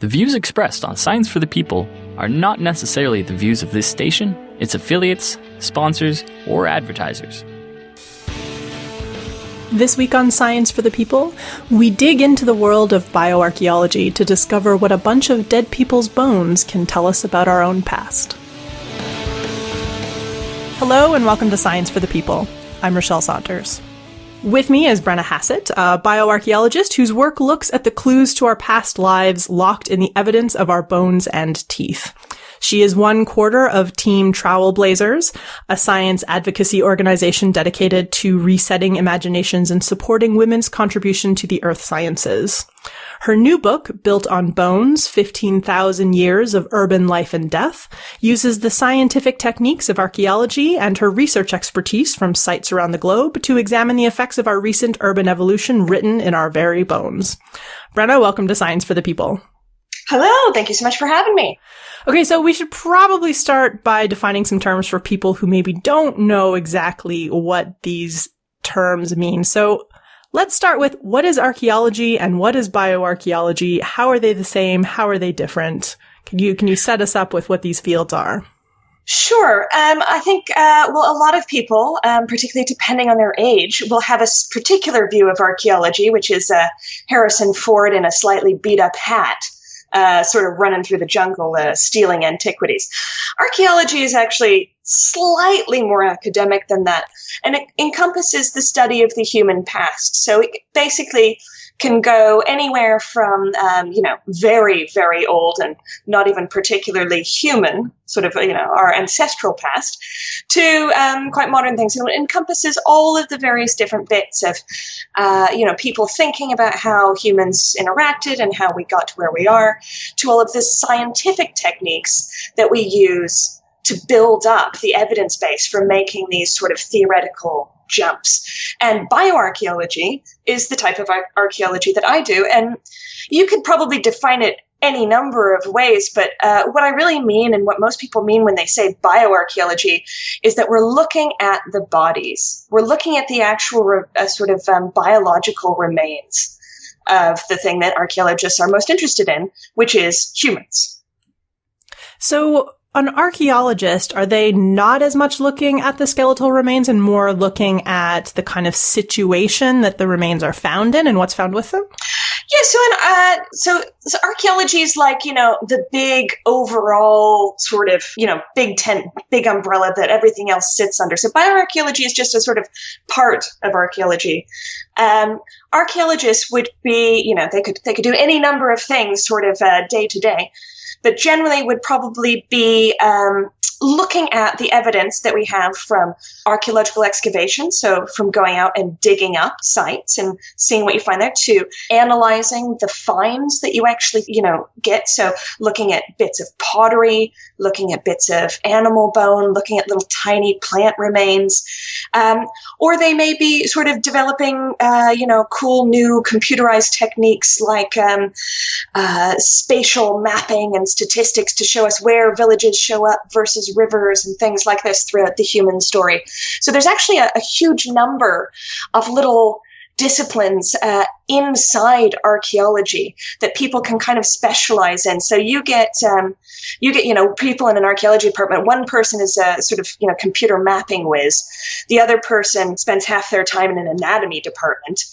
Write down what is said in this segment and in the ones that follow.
The views expressed on Science for the People are not necessarily the views of this station, its affiliates, sponsors, or advertisers. This week on Science for the People, we dig into the world of bioarchaeology to discover what a bunch of dead people's bones can tell us about our own past. Hello and welcome to Science for the People. I'm Rochelle Saunders. With me is Brenna Hassett, a bioarchaeologist whose work looks at the clues to our past lives locked in the evidence of our bones and teeth. She is one quarter of Team Trailblazers, a science advocacy organization dedicated to resetting imaginations and supporting women's contribution to the earth sciences. Her new book, Built on Bones, 15,000 Years of Urban Life and Death, uses the scientific techniques of archaeology and her research expertise from sites around the globe to examine the effects of our recent urban evolution written in our very bones. Brenna, welcome to Science for the People. Hello, thank you so much for having me. Okay, so we should probably start by defining some terms for people who maybe don't know exactly what these terms mean. So let's start with what is archaeology and what is bioarchaeology? How are they the same? How are they different? Can you set us up with what these fields are? Sure. I think, a lot of people, particularly depending on their age, will have a particular view of archaeology, which is Harrison Ford in a slightly beat-up hat. Sort of running through the jungle, stealing antiquities. Archaeology is actually slightly more academic than that, and it encompasses the study of the human past. So it basically can go anywhere from, very, very old and not even particularly human, sort of, our ancestral past, to quite modern things. And it encompasses all of the various different bits of, people thinking about how humans interacted and how we got to where we are, to all of the scientific techniques that we use to build up the evidence base for making these sort of theoretical jumps. And bioarchaeology is the type of archaeology that I do. And you could probably define it any number of ways, but what I really mean and what most people mean when they say bioarchaeology is that we're looking at the bodies. We're looking at the actual biological remains of the thing that archaeologists are most interested in, which is humans. So an archaeologist, are they not as much looking at the skeletal remains and more looking at the kind of situation that the remains are found in and what's found with them? Yeah, so archaeology is like, the big overall sort of, big tent, big umbrella that everything else sits under. So bioarchaeology is just a sort of part of archaeology. Archaeologists would be, they could do any number of things sort of day to day, but generally would probably be looking at the evidence that we have from archaeological excavation, so from going out and digging up sites and seeing what you find there, to analyzing the finds that you actually, get. So looking at bits of pottery, looking at bits of animal bone, looking at little tiny plant remains. Or they may be sort of developing, cool new computerized techniques like spatial mapping and statistics to show us where villages show up versus rivers and things like this throughout the human story. So there's actually a huge number of little disciplines inside archaeology that people can kind of specialize in. So you get people in an archaeology department. One person is a sort of, computer mapping whiz. The other person spends half their time in an anatomy department.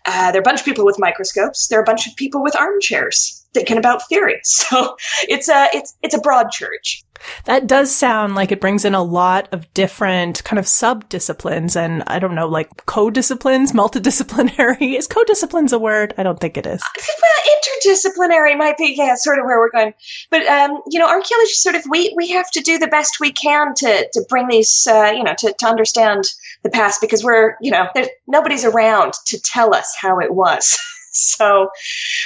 There are a bunch of people with microscopes. There are a bunch of people with armchairs thinking about theory. So it's a broad church. That does sound like it brings in a lot of different kind of sub-disciplines and, I don't know, like co-disciplines, multidisciplinary. Is co-disciplines a word? I don't think it is. Well, interdisciplinary might be, sort of where we're going. But, archaeology sort of, we have to do the best we can to bring these, to understand the past, because nobody's around to tell us how it was. So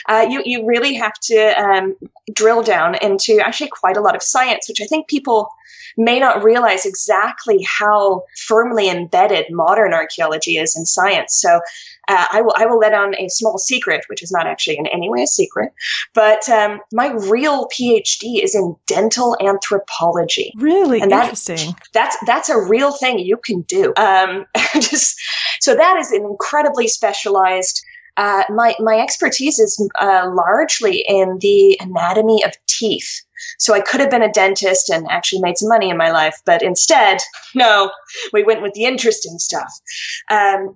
you really have to drill down into actually quite a lot of science, which I think people may not realize exactly how firmly embedded modern archaeology is in science. So I will let on a small secret, which is not actually in any way a secret, but my real PhD is in dental anthropology. Really? And interesting. That's a real thing you can do. So that is an incredibly specialized My expertise is largely in the anatomy of teeth. So I could have been a dentist and actually made some money in my life, but instead, no, we went with the interesting stuff.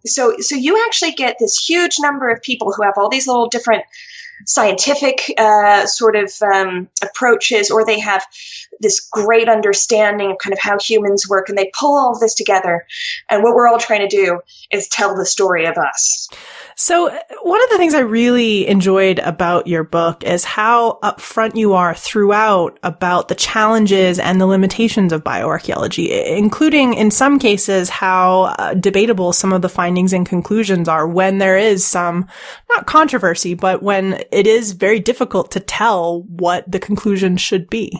So you actually get this huge number of people who have all these little different scientific approaches, or they have this great understanding of kind of how humans work, and they pull all of this together. And what we're all trying to do is tell the story of us. So one of the things I really enjoyed about your book is how upfront you are throughout about the challenges and the limitations of bioarchaeology, including in some cases how debatable some of the findings and conclusions are when there is some, not controversy, but when it is very difficult to tell what the conclusion should be.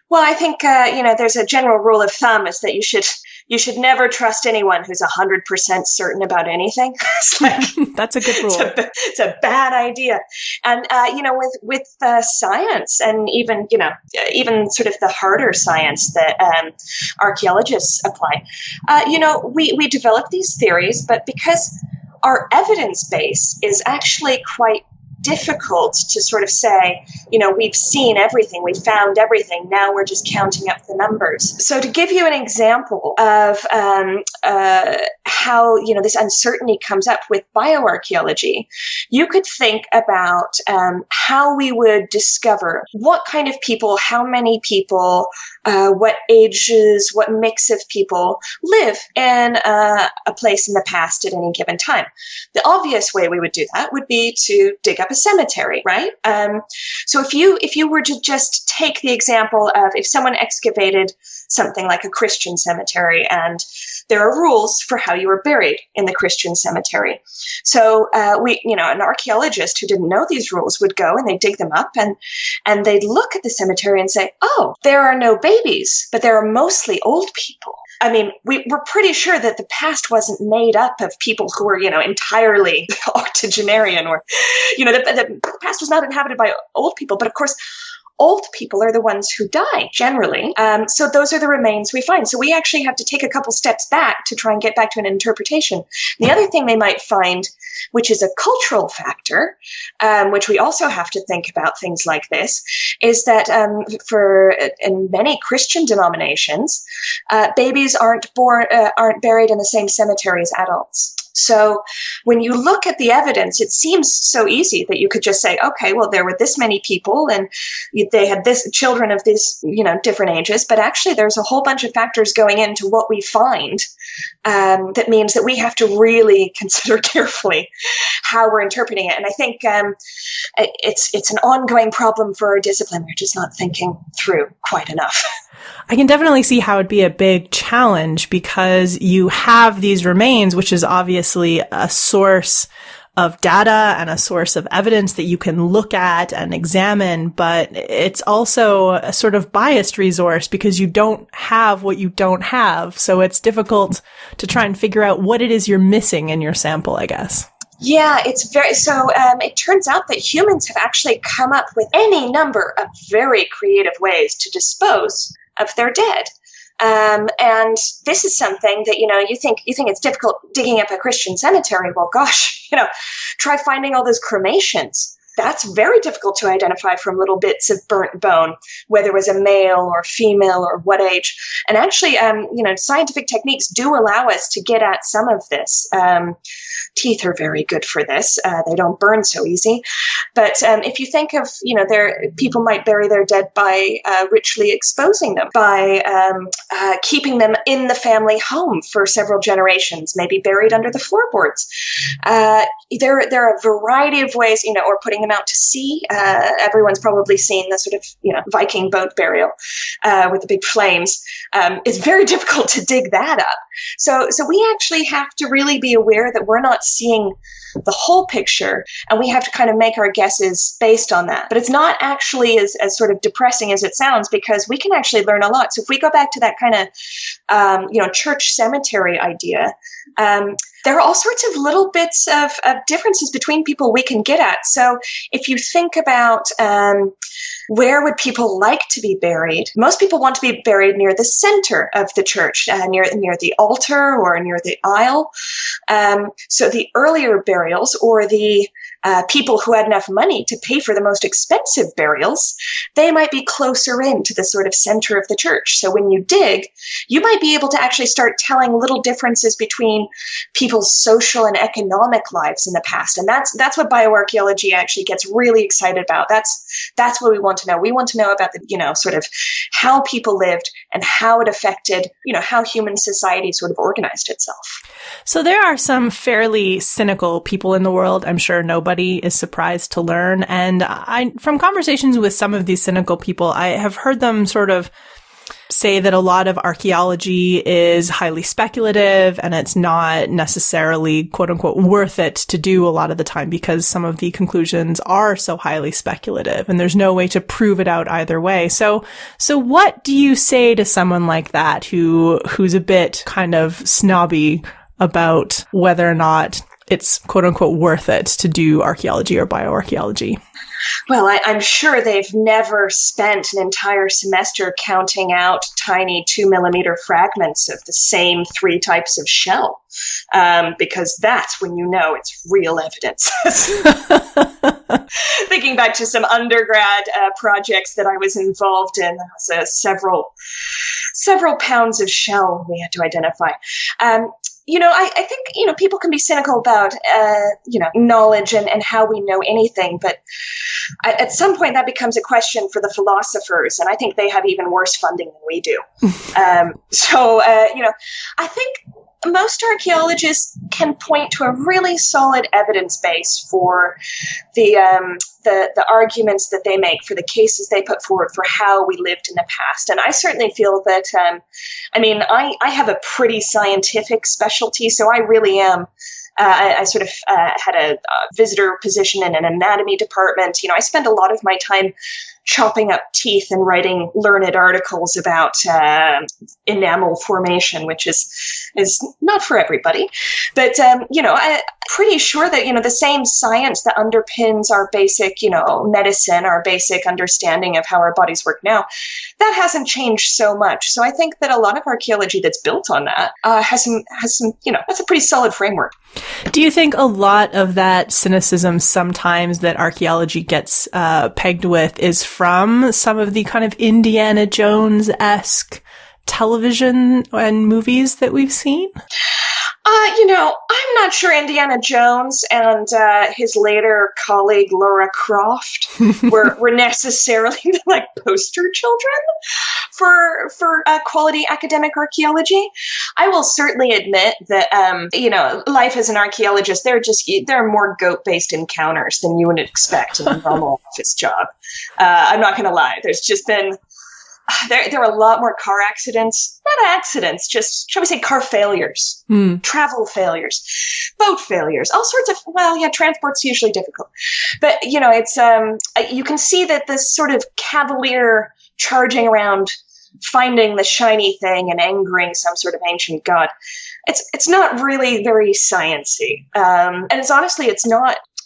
Well, I think, there's a general rule of thumb is that you should never trust anyone who's 100% certain about anything. That's a good rule. It's a bad idea. And, with science and even sort of the harder science that archaeologists apply, we develop these theories, but because our evidence base is actually quite difficult to sort of say, we've seen everything, we've found everything, now we're just counting up the numbers. So to give you an example of how, this uncertainty comes up with bioarchaeology, you could think about how we would discover what kind of people, how many people, what ages, what mix of people live in a place in the past at any given time. The obvious way we would do that would be to dig up a cemetery, right? So if you were to just take the example of if someone excavated something like a Christian cemetery, and there are rules for how you were buried in the Christian cemetery. So an archaeologist who didn't know these rules would go and they'd dig them up and they'd look at the cemetery and say, oh, there are no babies, but there are mostly old people. I mean, we're pretty sure that the past wasn't made up of people who were, entirely octogenarian, or, the past was not inhabited by old people. But of course, old people are the ones who die generally. So those are the remains we find. So we actually have to take a couple steps back to try and get back to an interpretation. The other thing they might find, which is a cultural factor, which we also have to think about things like this, is that in many Christian denominations, babies aren't buried in the same cemetery as adults. So when you look at the evidence, it seems so easy that you could just say, okay, well, there were this many people and they had this children of these, different ages. But actually, there's a whole bunch of factors going into what we find that means that we have to really consider carefully how we're interpreting it. And I think it's an ongoing problem for our discipline. We're just not thinking through quite enough. I can definitely see how it'd be a big challenge because you have these remains, which is obviously a source of data and a source of evidence that you can look at and examine, but it's also a sort of biased resource because you don't have what you don't have. So it's difficult to try and figure out what it is you're missing in your sample, I guess. Yeah, it turns out that humans have actually come up with any number of very creative ways to dispose of their dead. And this is something that, you think it's difficult digging up a Christian cemetery. Well, gosh, try finding all those cremations. That's very difficult to identify from little bits of burnt bone, whether it was a male or female or what age. And actually, scientific techniques do allow us to get at some of this. Teeth are very good for this. They don't burn so easy. But if you think of, people might bury their dead by ritually exposing them, by keeping them in the family home for several generations, maybe buried under the floorboards. There are a variety of ways, or putting them out to sea. Everyone's probably seen the sort of, Viking boat burial with the big flames. It's very difficult to dig that up. So we actually have to really be aware that we're not seeing the whole picture, and we have to kind of make our guesses based on that. But it's not actually as sort of depressing as it sounds, because we can actually learn a lot. So if we go back to that kind of, church cemetery idea, there are all sorts of little bits of differences between people we can get at. So if you think about where would people like to be buried, most people want to be buried near the center of the church, near the altar or near the aisle. So the earlier burials, or the people who had enough money to pay for the most expensive burials, they might be closer into the sort of center of the church. So when you dig, you might be able to actually start telling little differences between people's social and economic lives in the past. And that's what bioarchaeology actually gets really excited about. That's what we want to know. We want to know about the, sort of how people lived and how it affected, how human society sort of organized itself. So there are some fairly cynical people in the world. I'm sure nobody is surprised to learn. And from conversations with some of these cynical people, I have heard them sort of say that a lot of archaeology is highly speculative and it's not necessarily, quote unquote, worth it to do a lot of the time because some of the conclusions are so highly speculative and there's no way to prove it out either way. So what do you say to someone like that who's a bit kind of snobby about whether or not it's, quote unquote, worth it to do archaeology or bioarchaeology? Well, I'm sure they've never spent an entire semester counting out tiny 2-millimeter fragments of the same 3 types of shell, because that's when you know it's real evidence. Thinking back to some undergrad projects that I was involved in, several pounds of shell we had to identify. I think, people can be cynical about, knowledge and how we know anything, but at some point that becomes a question for the philosophers, and I think they have even worse funding than we do. I think most archaeologists can point to a really solid evidence base for the arguments that they make, for the cases they put forward for how we lived in the past. And I certainly feel that, I have a pretty scientific specialty, so I really am. I sort of had a visitor position in an anatomy department. I spend a lot of my time chopping up teeth and writing learned articles about enamel formation, which is not for everybody. But, I'm pretty sure that, the same science that underpins our basic, medicine, our basic understanding of how our bodies work now, that hasn't changed so much. So I think that a lot of archaeology that's built on that has some, that's a pretty solid framework. Do you think a lot of that cynicism sometimes that archaeology gets pegged with is from some of the kind of Indiana Jones-esque television and movies that we've seen? I'm not sure Indiana Jones and his later colleague Laura Croft were necessarily like poster children for quality academic archaeology. I will certainly admit that life as an archaeologist, there are more goat-based encounters than you would expect in a normal office job. I'm not going to lie. There's just been there are a lot more car accidents, not accidents, just, shall we say, car failures, travel failures, boat failures, all sorts of, transport's usually difficult. But, it's, you can see that this sort of cavalier charging around, finding the shiny thing and angering some sort of ancient god, it's not really very sciencey. And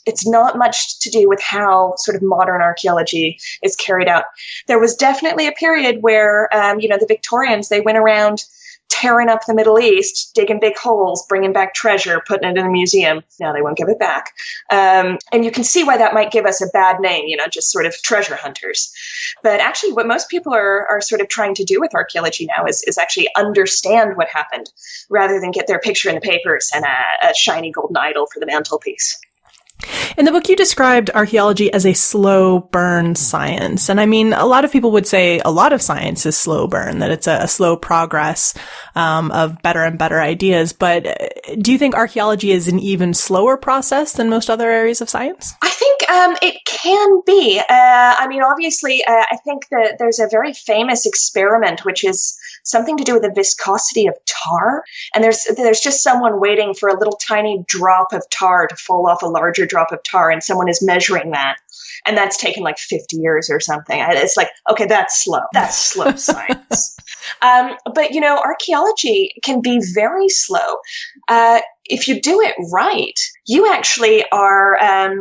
it's not much to do with how sort of modern archaeology is carried out. There was definitely a period where, the Victorians, they went around tearing up the Middle East, digging big holes, bringing back treasure, putting it in a museum. Now they won't give it back. And you can see why that might give us a bad name, just sort of treasure hunters. But actually what most people are sort of trying to do with archaeology now is actually understand what happened rather than get their picture in the papers and a shiny golden idol for the mantelpiece. In the book, you described archaeology as a slow burn science. And I mean, a lot of people would say a lot of science is slow burn, that it's a slow progress of better and better ideas. But do you think archaeology is an even slower process than most other areas of science? I think it can be. Obviously, I think that there's a very famous experiment, which is something to do with the viscosity of tar. And there's just someone waiting for a little tiny drop of tar to fall off a larger drop of tar, and someone is measuring that. And that's taken like 50 years or something. It's like, okay, that's slow. That's slow science. But, archaeology can be very slow. If you do it right, you actually are,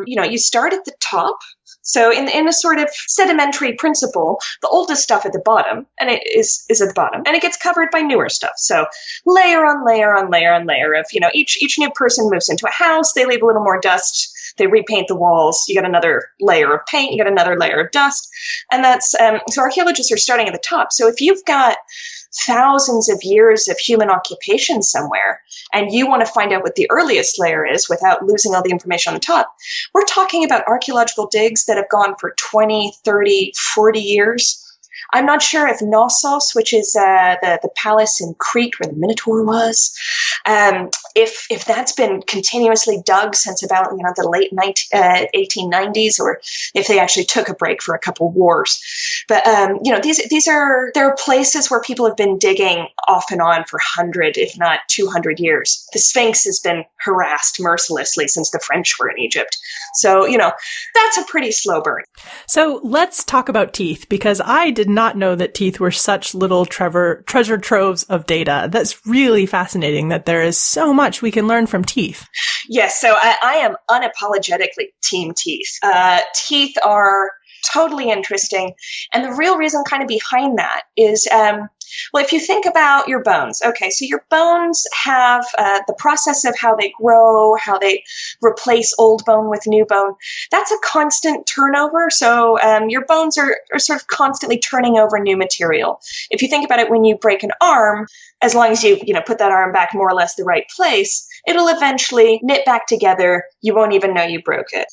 you start at the top. So in a sort of sedimentary principle, the oldest stuff at the bottom, and it is at the bottom, and it gets covered by newer stuff. So layer on layer on layer on layer of, each new person moves into a house, they leave a little more dust They repaint the walls. You get another layer of paint. You get another layer of dust. And that's, so archaeologists are starting at the top. So if you've got thousands of years of human occupation somewhere, and you want to find out what the earliest layer is without losing all the information on the top, we're talking about archaeological digs that have gone for 20, 30, 40 years. I'm not sure if Knossos, which is the palace in Crete where the Minotaur was, if that's been continuously dug since about the late 1890s, or if they actually took a break for a couple wars. But there are places where people have been digging off and on for 100, if not 200 years. The Sphinx has been harassed mercilessly since the French were in Egypt. So that's a pretty slow burn. So let's talk about teeth, because I did not know that teeth were such little treasure troves of data. That's really fascinating that there is so much we can learn from teeth. Yes, so I am unapologetically team teeth. Teeth are totally interesting. And the real reason kind of behind that is, if you think about your bones, okay, so your bones have the process of how they grow, how they replace old bone with new bone. That's a constant turnover. So your bones are sort of constantly turning over new material. If you think about it, when you break an arm, as long as you put that arm back more or less the right place, it'll eventually knit back together. You won't even know you broke it.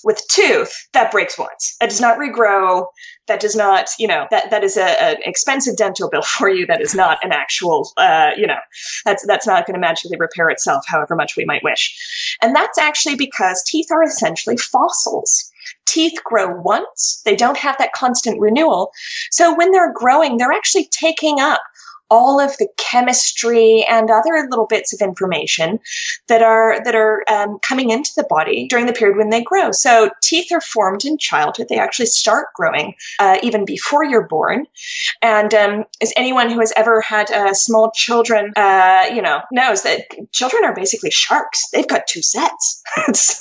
With tooth, that breaks once. That does not regrow. That does not, that is an expensive dental bill for you. That is not an actual, that's not going to magically repair itself, however much we might wish. And that's actually because teeth are essentially fossils. Teeth grow once. They don't have that constant renewal. So when they're growing, they're actually taking up all of the chemistry and other little bits of information that are coming into the body during the period when they grow. So teeth are formed in childhood. They actually start growing even before you're born. And as anyone who has ever had small children, knows that children are basically sharks. They've got two sets.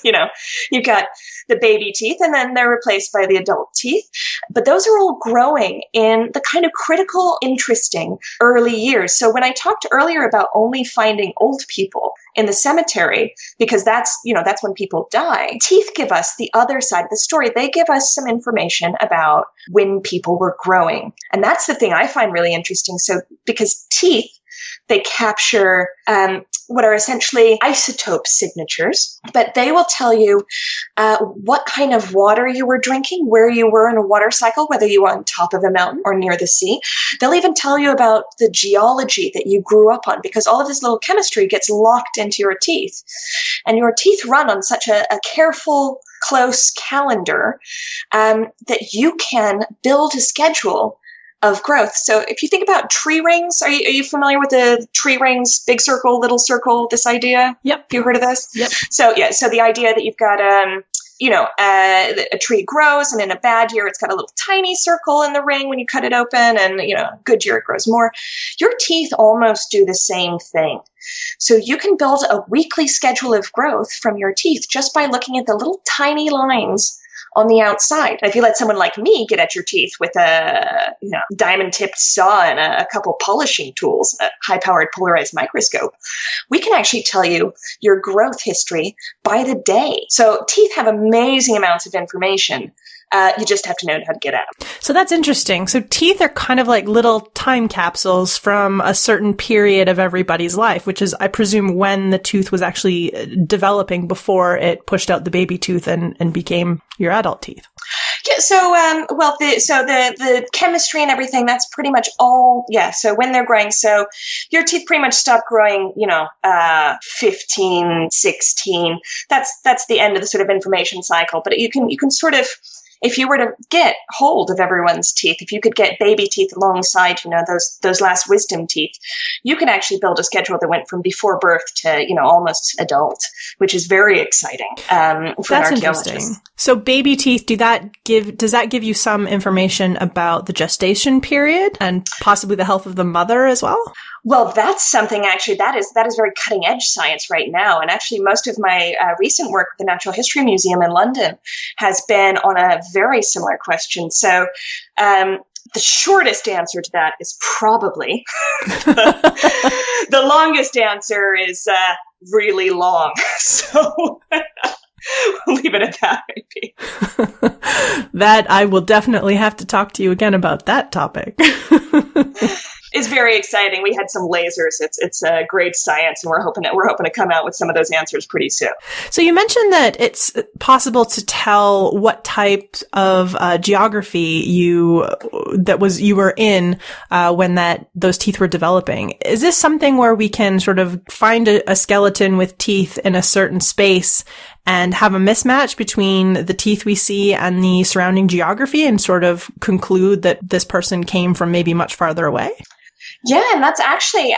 You've got the baby teeth, and then they're replaced by the adult teeth. But those are all growing in the kind of critical, interesting early years. So when I talked earlier about only finding old people in the cemetery, because that's when people die, teeth give us the other side of the story. They give us some information about when people were growing. And that's the thing I find really interesting. So because teeth, they capture what are essentially isotope signatures, but they will tell you what kind of water you were drinking, where you were in a water cycle, whether you were on top of a mountain or near the sea. They'll even tell you about the geology that you grew up on, because all of this little chemistry gets locked into your teeth. And your teeth run on such a careful, close calendar that you can build a schedule of growth. So if you think about tree rings, are you familiar with the tree rings, big circle, little circle, this idea? Yep. Have you heard of this? Yep. So the idea that you've got, a tree grows, and in a bad year, it's got a little tiny circle in the ring when you cut it open, and, good year, it grows more. Your teeth almost do the same thing. So you can build a weekly schedule of growth from your teeth just by looking at the little tiny lines on the outside. If you let someone like me get at your teeth with a diamond-tipped saw and a couple polishing tools, a high-powered polarized microscope, we can actually tell you your growth history by the day. So teeth have amazing amounts of information. You just have to know how to get at them. So that's interesting. So teeth are kind of like little time capsules from a certain period of everybody's life, which is, I presume, when the tooth was actually developing before it pushed out the baby tooth and became your adult teeth. Yeah, so the chemistry and everything, that's pretty much all. Yeah, so when they're growing, so your teeth pretty much stop growing, 15, 16. That's the end of the sort of information cycle. But you can sort of, if you were to get hold of everyone's teeth, if you could get baby teeth alongside, those last wisdom teeth, you can actually build a schedule that went from before birth to, almost adult, which is very exciting for an archaeologist. Interesting. So baby teeth, does that give you some information about the gestation period and possibly the health of the mother as well? Well, that's something actually that is very cutting edge science right now. And actually most of my recent work at the Natural History Museum in London has been on a very similar question. So the shortest answer to that is probably. The longest answer is really long. So We'll leave it at that, maybe. That I will definitely have to talk to you again about that topic. It's very exciting. We had some lasers. It's a great science, and we're hoping to come out with some of those answers pretty soon. So you mentioned that it's possible to tell what type of geography you were in when those teeth were developing. Is this something where we can sort of find a skeleton with teeth in a certain space and have a mismatch between the teeth we see and the surrounding geography and sort of conclude that this person came from maybe much farther away? Yeah, and that's actually,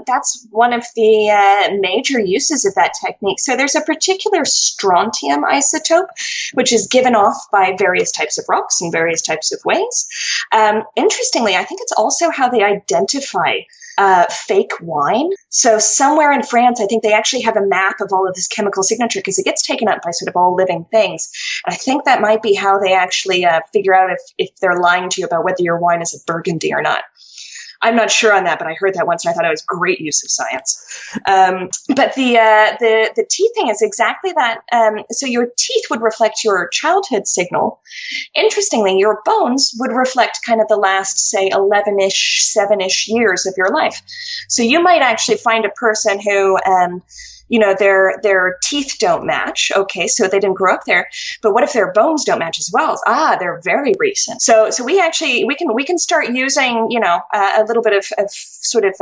that's one of the major uses of that technique. So there's a particular strontium isotope, which is given off by various types of rocks in various types of ways. Interestingly, I think it's also how they identify fake wine. So somewhere in France, I think they actually have a map of all of this chemical signature because it gets taken up by sort of all living things. And I think that might be how they actually figure out if they're lying to you about whether your wine is a Burgundy or not. I'm not sure on that, but I heard that once and I thought it was great use of science. But the teeth thing is exactly that. So your teeth would reflect your childhood signal. Interestingly, your bones would reflect kind of the last, say, 11-ish, 7-ish years of your life. So you might actually find a person who, their teeth don't match. Okay, so they didn't grow up there. But what if their bones don't match as well? They're very recent. So we can start using, a little bit of sort of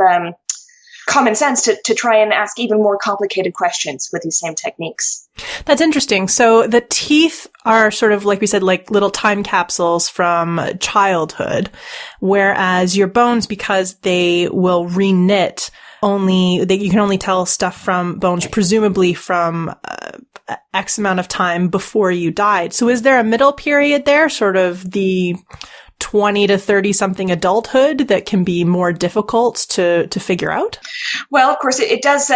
common sense to try and ask even more complicated questions with these same techniques. That's interesting. So the teeth are sort of, like we said, like little time capsules from childhood, whereas your bones, because they will reknit, you can only tell stuff from bones, presumably from X amount of time before you died. So is there a middle period there, sort of the 20 to 30 something adulthood, that can be more difficult to figure out? Well, of course, it does,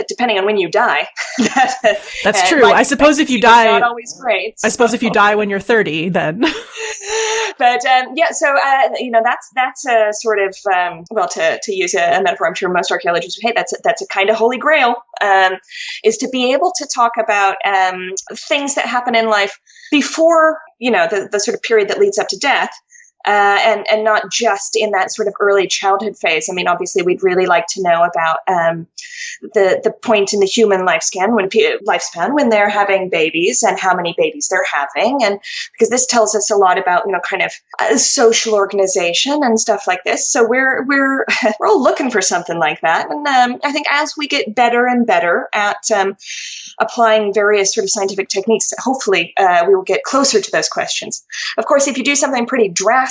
depending on when you die. That's true. I suppose if you die, not always great. I suppose if you die when you're 30, then. But that's a sort of to use a metaphor, I'm sure most archaeologists would, hey, that's a kind of holy grail, is to be able to talk about things that happen in life before the sort of period that leads up to death. And not just in that sort of early childhood phase. I mean, obviously, we'd really like to know about the point in the human lifespan when they're having babies and how many babies they're having, and because this tells us a lot about kind of social organization and stuff like this. So we're all looking for something like that, and I think as we get better and better at applying various sort of scientific techniques, hopefully we will get closer to those questions. Of course, if you do something pretty drastic,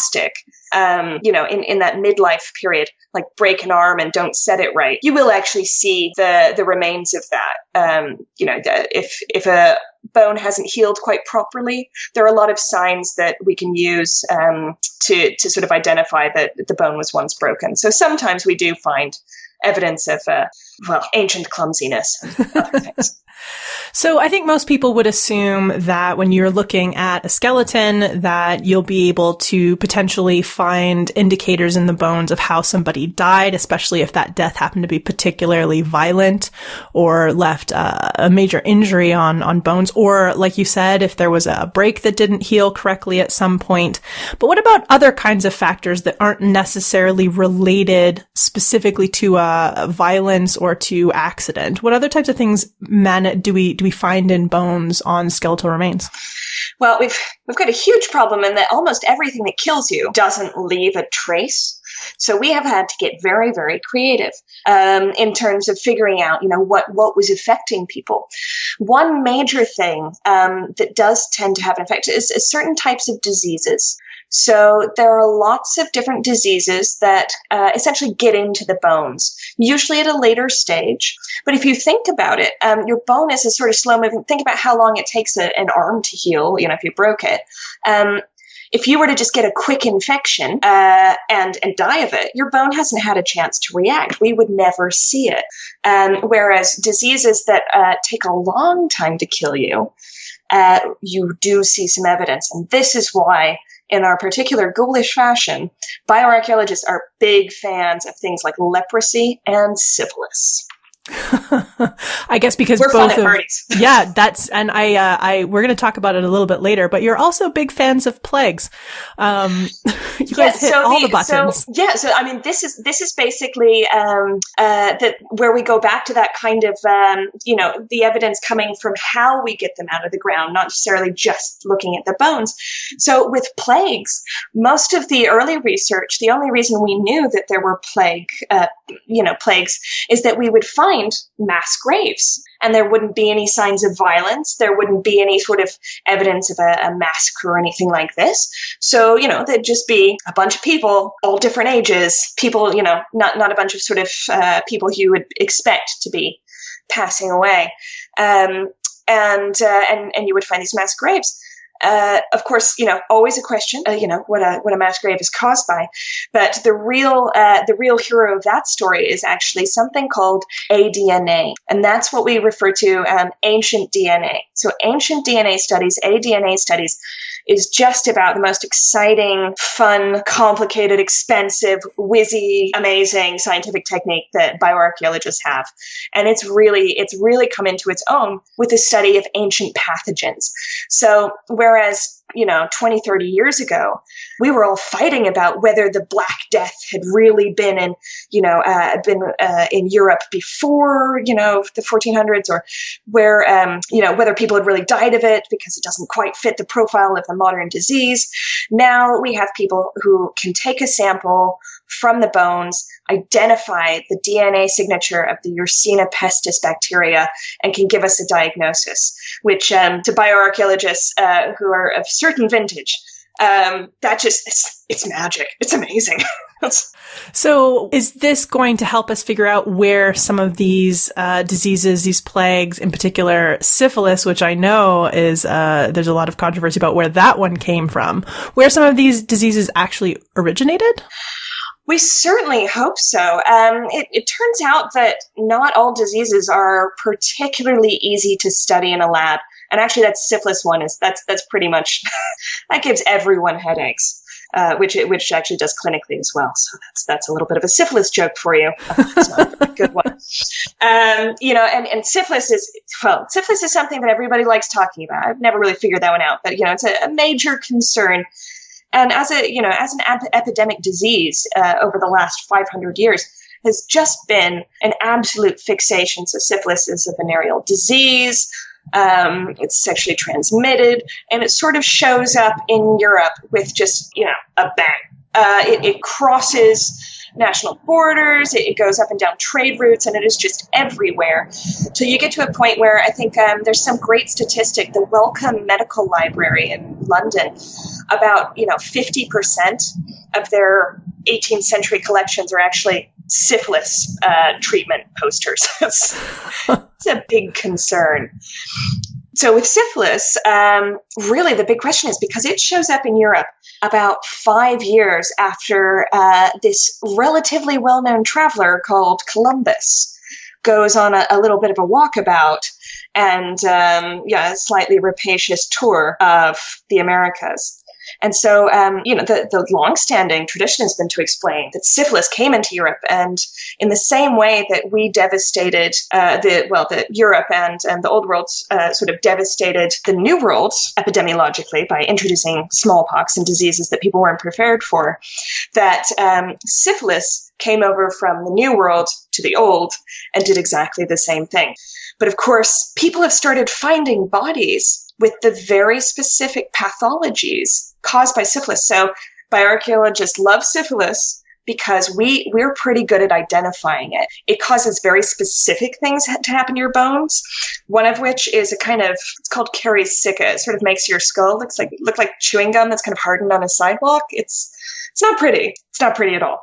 in that midlife period, like break an arm and don't set it right, you will actually see the remains of that. If a bone hasn't healed quite properly, there are a lot of signs that we can use to sort of identify that the bone was once broken. So sometimes we do find evidence of ancient clumsiness and other things. So I think most people would assume that when you're looking at a skeleton, that you'll be able to potentially find indicators in the bones of how somebody died, especially if that death happened to be particularly violent or left a major injury on bones, or like you said, if there was a break that didn't heal correctly at some point. But what about other kinds of factors that aren't necessarily related specifically to violence or to accident? What other types of things do we find in bones on skeletal remains? Well, we've got a huge problem in that almost everything that kills you doesn't leave a trace. So we have had to get very, very creative in terms of figuring out, what was affecting people. One major thing that does tend to have an effect is certain types of diseases. So there are lots of different diseases that essentially get into the bones, usually at a later stage. But if you think about it, your bone is a sort of slow moving. Think about how long it takes an arm to heal, if you broke it. If you were to just get a quick infection and die of it, your bone hasn't had a chance to react. We would never see it. Whereas diseases that take a long time to kill you, you do see some evidence. And this is why, in our particular ghoulish fashion, bioarchaeologists are big fans of things like leprosy and syphilis. I guess because we're both fun at parties. Yeah, and we're going to talk about it a little bit later, but you're also big fans of plagues. You guys hit all the buttons. So I mean, this is basically where we go back to that kind of the evidence coming from how we get them out of the ground, not necessarily just looking at the bones. So with plagues, most of the early research, the only reason we knew that there were plagues is that we would find mass graves, and there wouldn't be any signs of violence. There wouldn't be any sort of evidence of a massacre or anything like this. So, there'd just be a bunch of people, all different ages, people, not a bunch of sort of people you would expect to be passing away. And you would find these mass graves. Of course, always a question, what a mass grave is caused by. But the real hero of that story is actually something called aDNA. And that's what we refer to ancient DNA. So ancient DNA studies, aDNA studies, is just about the most exciting, fun, complicated, expensive, whizzy, amazing scientific technique that bioarchaeologists have. And it's really come into its own with the study of ancient pathogens. So whereas 20, 30 years ago, we were all fighting about whether the Black Death had really been in Europe before, the 1400s, or whether people had really died of it because it doesn't quite fit the profile of the modern disease. Now we have people who can take a sample from the bones, identify the DNA signature of the Yersinia pestis bacteria, and can give us a diagnosis, which to bioarchaeologists who are of certain vintage, it's magic. It's amazing. So is this going to help us figure out where some of these diseases, these plagues, in particular syphilis, which I know is there's a lot of controversy about where that one came from, where some of these diseases actually originated? We certainly hope so. It turns out that not all diseases are particularly easy to study in a lab. And actually that syphilis one that's pretty much, that gives everyone headaches, which actually does clinically as well. So that's a little bit of a syphilis joke for you. It's not a very good one. And syphilis is something that everybody likes talking about. I've never really figured that one out, but it's a major concern. And as an epidemic disease over the last 500 years, has just been an absolute fixation. So syphilis is a venereal disease. It's sexually transmitted, and it sort of shows up in Europe with just, a bang. It crosses national borders, it goes up and down trade routes, and it is just everywhere. So you get to a point where I think there's some great statistic, the Wellcome Medical Library in London, about 50% of their 18th century collections are actually syphilis treatment posters. It's a big concern. So with syphilis, really the big question is, because it shows up in Europe about 5 years after this relatively well-known traveler called Columbus goes on a little bit of a walkabout and a slightly rapacious tour of the Americas. And so, the long-standing tradition has been to explain that syphilis came into Europe, and in the same way that we devastated the Europe and the Old World sort of devastated the New World epidemiologically by introducing smallpox and diseases that people weren't prepared for, that syphilis came over from the New World to the Old and did exactly the same thing. But of course, people have started finding bodies with the very specific pathologies caused by syphilis. So bioarchaeologists love syphilis because we're pretty good at identifying it. It causes very specific things to happen to your bones, one of which is it's called caries sicca. It sort of makes your skull look like chewing gum that's kind of hardened on a sidewalk. It's not pretty. It's not pretty at all.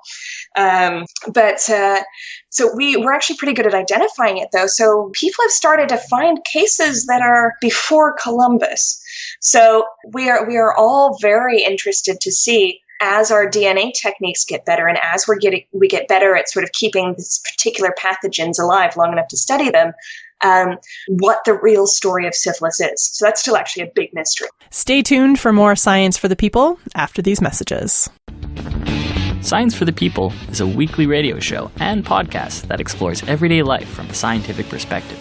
So we're actually pretty good at identifying it, though. So people have started to find cases that are before Columbus. So we are all very interested to see, as our DNA techniques get better and as we get better at sort of keeping these particular pathogens alive long enough to study them, what the real story of syphilis is. So that's still actually a big mystery. Stay tuned for more Science for the People after these messages. Science for the People is a weekly radio show and podcast that explores everyday life from a scientific perspective.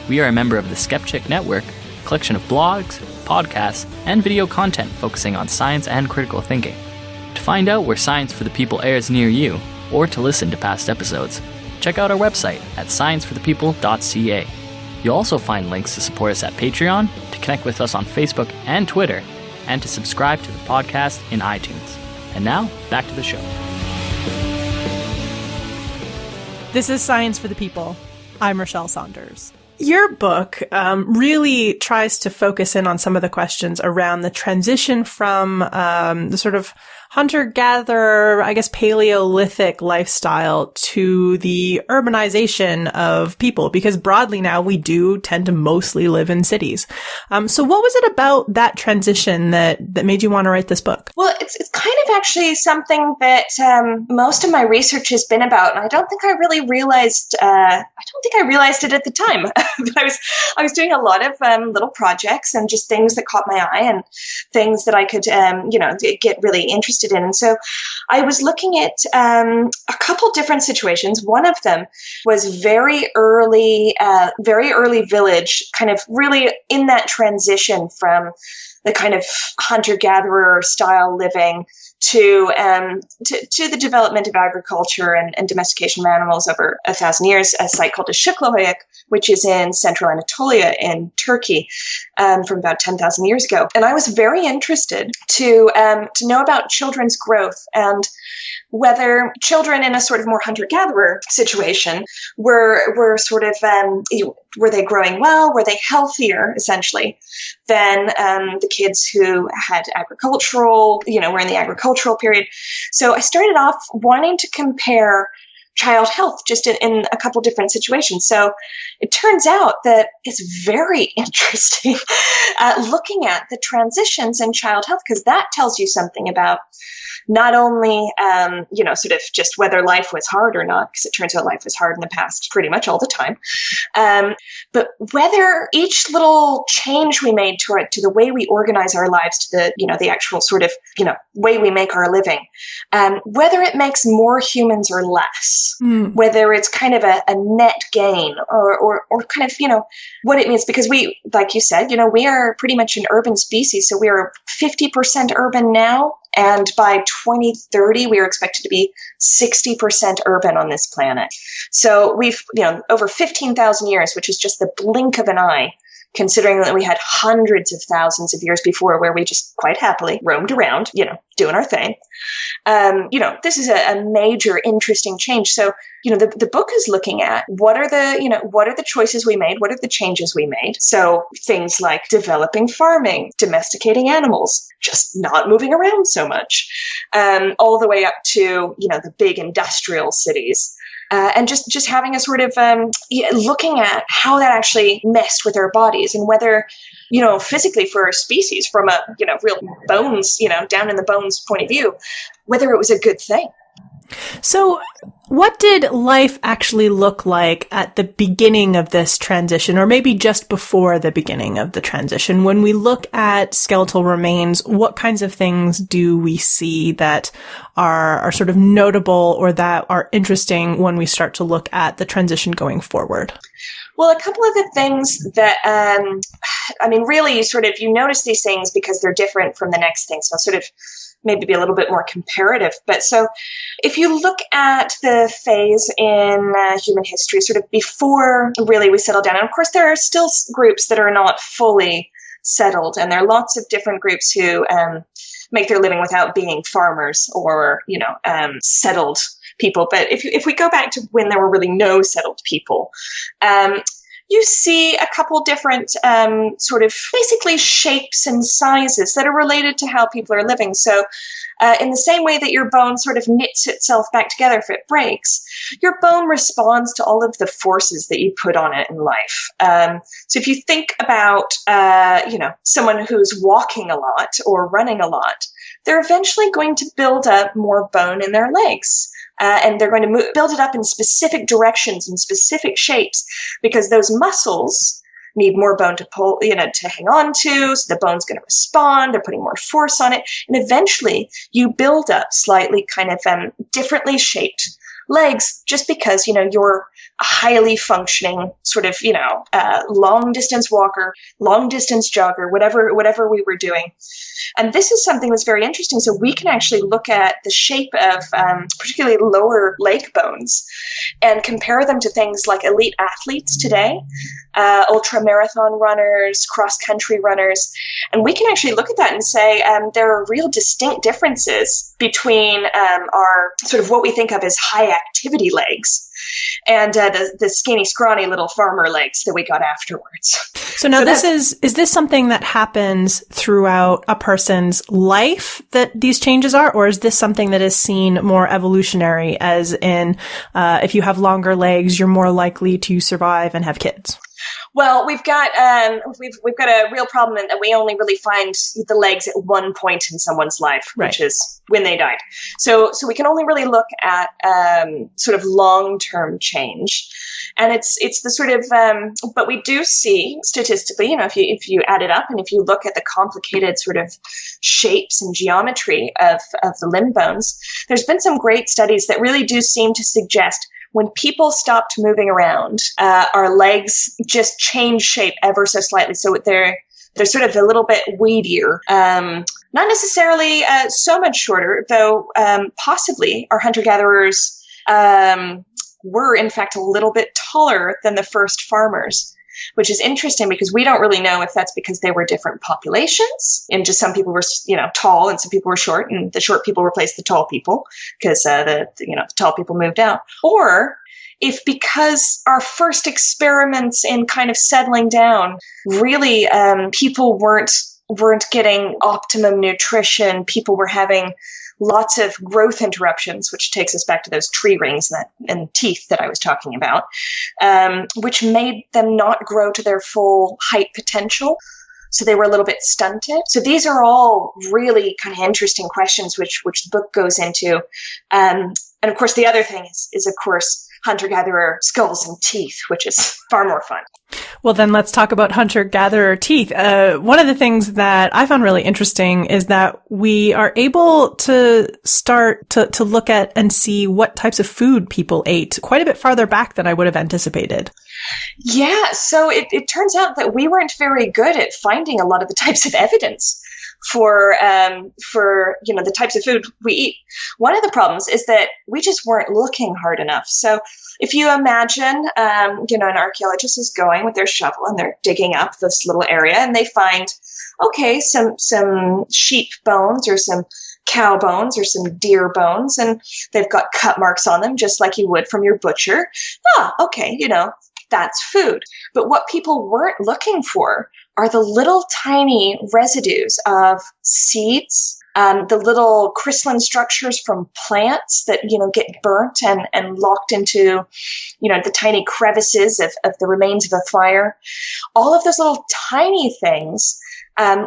We are a member of the Skeptic Network, a collection of blogs, podcasts, and video content focusing on science and critical thinking. To find out where Science for the People airs near you, or to listen to past episodes, check out our website at scienceforthepeople.ca. You'll also find links to support us at Patreon, to connect with us on Facebook and Twitter, and to subscribe to the podcast in iTunes. And now, back to the show. This is Science for the People. I'm Rochelle Saunders. Your book really tries to focus in on some of the questions around the transition from the sort of hunter-gatherer, I guess, Paleolithic lifestyle to the urbanization of people, because broadly now we do tend to mostly live in cities. So what was it about that transition that made you want to write this book? Well, it's kind of actually something that most of my research has been about, and I don't think I really realized. I don't think I realized it at the time. But I was doing a lot of little projects and just things that caught my eye and things that I could get really interested in. And so I was looking at a couple different situations. One of them was very early village, kind of really in that transition from the kind of hunter-gatherer style living to the development of agriculture and domestication of animals over 1,000 years, a site called Ashuklohoyuk, which is in central Anatolia in Turkey, from about 10,000 years ago. And I was very interested to know about children's growth and whether children in a sort of more hunter-gatherer situation were sort of, were they growing well? Were they healthier, essentially, than the kids who had agricultural, were in the agricultural period? So I started off wanting to compare child health just in a couple different situations. So it turns out that it's very interesting looking at the transitions in child health, because that tells you something about not only, sort of just whether life was hard or not, because it turns out life was hard in the past pretty much all the time, but whether each little change we made to the way we organize our lives, to the actual sort of, way we make our living, whether it makes more humans or less, whether it's kind of a net gain or kind of, what it means, because we, like you said, we are pretty much an urban species, so we are 50% urban now. And by 2030, we are expected to be 60% urban on this planet. So we've, over 15,000 years, which is just the blink of an eye, considering that we had hundreds of thousands of years before where we just quite happily roamed around, doing our thing. This is a major, interesting change. So, the book is looking at what are the choices we made? What are the changes we made? So things like developing farming, domesticating animals, just not moving around so much, all the way up to, the big industrial cities. And just having a sort of looking at how that actually messed with our bodies and whether, physically for our species, from a, real bones, down in the bones point of view, whether it was a good thing. So what did life actually look like at the beginning of this transition, or maybe just before the beginning of the transition? When we look at skeletal remains, what kinds of things do we see that are sort of notable or that are interesting when we start to look at the transition going forward? Well, a couple of the things that, really you notice these things because they're different from the next thing. So I'll sort of maybe be a little bit more comparative. But so if you look at the phase in human history, sort of before really we settle down, and of course there are still groups that are not fully settled, and there are lots of different groups who make their living without being farmers or, settled people. But if we go back to when there were really no settled people, you see a couple different sort of basically shapes and sizes that are related to how people are living. So in the same way that your bone sort of knits itself back together if it breaks, your bone responds to all of the forces that you put on it in life. So if you think about, someone who's walking a lot or running a lot, they're eventually going to build up more bone in their legs. And they're going to build it up in specific directions and specific shapes because those muscles need more bone to pull, to hang on to. So the bone's going to respond. They're putting more force on it. And eventually you build up slightly kind of differently shaped legs just because, you're a highly functioning sort of, long distance walker, long distance jogger, whatever we were doing. And this is something that's very interesting. So we can actually look at the shape of particularly lower leg bones and compare them to things like elite athletes today, ultra marathon runners, cross country runners. And we can actually look at that and say there are real distinct differences between our sort of what we think of as high activity legs and the skinny, scrawny little farmer legs that we got afterwards. So now is this something that happens throughout a person's life that these changes are, or is this something that is seen more evolutionary, as in if you have longer legs, you're more likely to survive and have kids? Well, we've got a real problem in that we only really find the legs at one point in someone's life, right, which is when they died. So we can only really look at sort of long-term change, and it's the sort of but we do see statistically, if you add it up and if you look at the complicated sort of shapes and geometry of the limb bones, there's been some great studies that really do seem to suggest when people stopped moving around, our legs just change shape ever so slightly. So they're sort of a little bit weedier. Not necessarily so much shorter, though possibly our hunter-gatherers were, in fact, a little bit taller than the first farmers, which is interesting because we don't really know if that's because they were different populations and just some people were, tall and some people were short and the short people replaced the tall people because the tall people moved out, or if because our first experiments in kind of settling down, really people weren't getting optimum nutrition. People were having lots of growth interruptions, which takes us back to those tree rings and teeth that I was talking about, which made them not grow to their full height potential. So they were a little bit stunted. So these are all really kind of interesting questions, which the book goes into. And of course, the other thing is of course, hunter-gatherer skulls and teeth, which is far more fun. Well, then let's talk about hunter-gatherer teeth. One of the things that I found really interesting is that we are able to start to look at and see what types of food people ate quite a bit farther back than I would have anticipated. Yeah, so it turns out that we weren't very good at finding a lot of the types of evidence for the types of food we eat. One of the problems is that we just weren't looking hard enough. So if you imagine, an archaeologist is going with their shovel and they're digging up this little area and they find, okay, some sheep bones or some cow bones or some deer bones, and they've got cut marks on them just like you would from your butcher. Okay, that's food. But what people weren't looking for are the little tiny residues of seeds, the little crystalline structures from plants that, get burnt and locked into, the tiny crevices of the remains of a fire. All of those little tiny things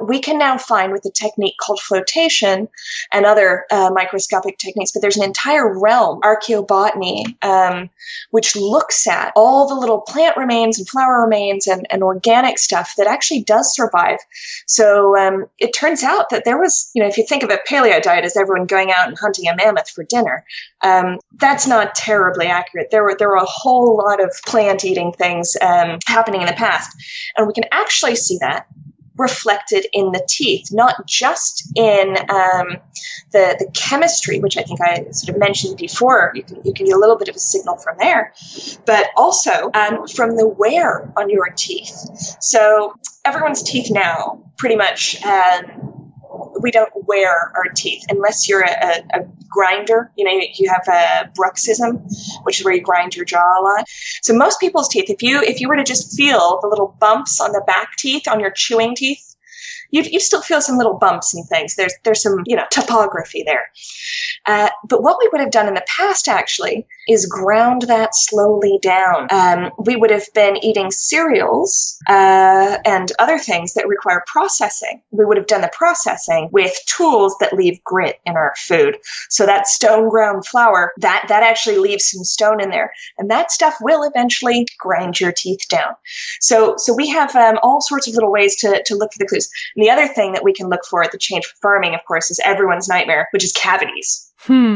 we can now find with a technique called flotation and other microscopic techniques. But there's an entire realm, archaeobotany, which looks at all the little plant remains and flower remains and organic stuff that actually does survive. So it turns out that there was, if you think of a paleo diet as everyone going out and hunting a mammoth for dinner, that's not terribly accurate. There were a whole lot of plant-eating things happening in the past. And we can actually see that reflected in the teeth, not just in the chemistry, which I think I sort of mentioned before. You can get a little bit of a signal from there, but also from the wear on your teeth. So everyone's teeth now, pretty much, we don't wear our teeth unless you're a grinder. You have a bruxism, which is where you grind your jaw a lot. So most people's teeth, if you were to just feel the little bumps on the back teeth, on your chewing teeth, you still feel some little bumps and things. There's some, topography there. But what we would have done in the past, actually, is ground that slowly down. We would have been eating cereals and other things that require processing. We would have done the processing with tools that leave grit in our food. So that stone ground flour, that actually leaves some stone in there. And that stuff will eventually grind your teeth down. So we have all sorts of little ways to look for the clues. And the other thing that we can look for at the Change for Farming, of course, is everyone's nightmare, which is cavities.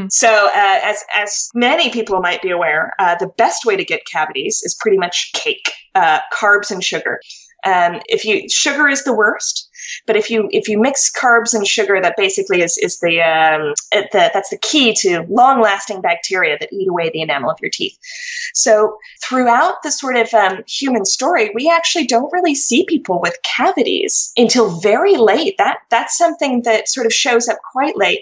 So as many people might be aware, the best way to get cavities is pretty much cake, carbs and sugar. Sugar is the worst, but if you mix carbs and sugar, that basically is that's the key to long-lasting bacteria that eat away the enamel of your teeth. So throughout the sort of human story, we actually don't really see people with cavities until very late. That's something that sort of shows up quite late.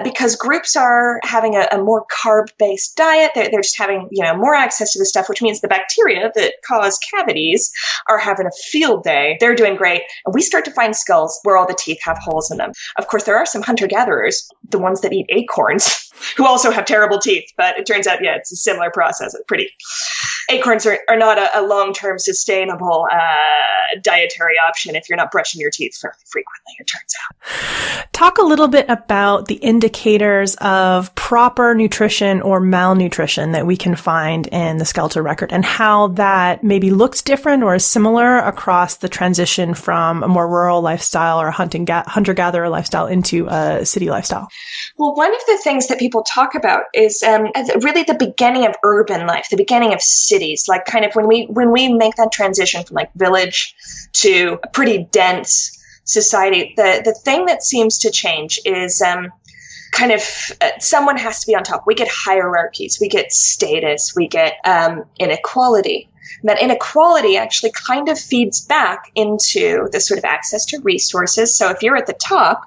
Because groups are having a more carb-based diet. They're just having, more access to the stuff, which means the bacteria that cause cavities are having a field day. They're doing great. And we start to find skulls where all the teeth have holes in them. Of course, there are some hunter-gatherers, the ones that eat acorns, who also have terrible teeth. But it turns out, it's a similar process. Acorns are not a long-term sustainable dietary option if you're not brushing your teeth fairly frequently, it turns out. Talk a little bit about the indicators of proper nutrition or malnutrition that we can find in the skeletal record and how that maybe looks different or is similar across the transition from a more rural lifestyle or a hunter-gatherer lifestyle into a city lifestyle. Well, one of the things that people talk about is really the beginning of urban life, the beginning of cities, like kind of when we make that transition from like village to a pretty dense society. The thing that seems to change is someone has to be on top. We get hierarchies, we get status, we get inequality. And that inequality actually kind of feeds back into the sort of access to resources. So if you're at the top,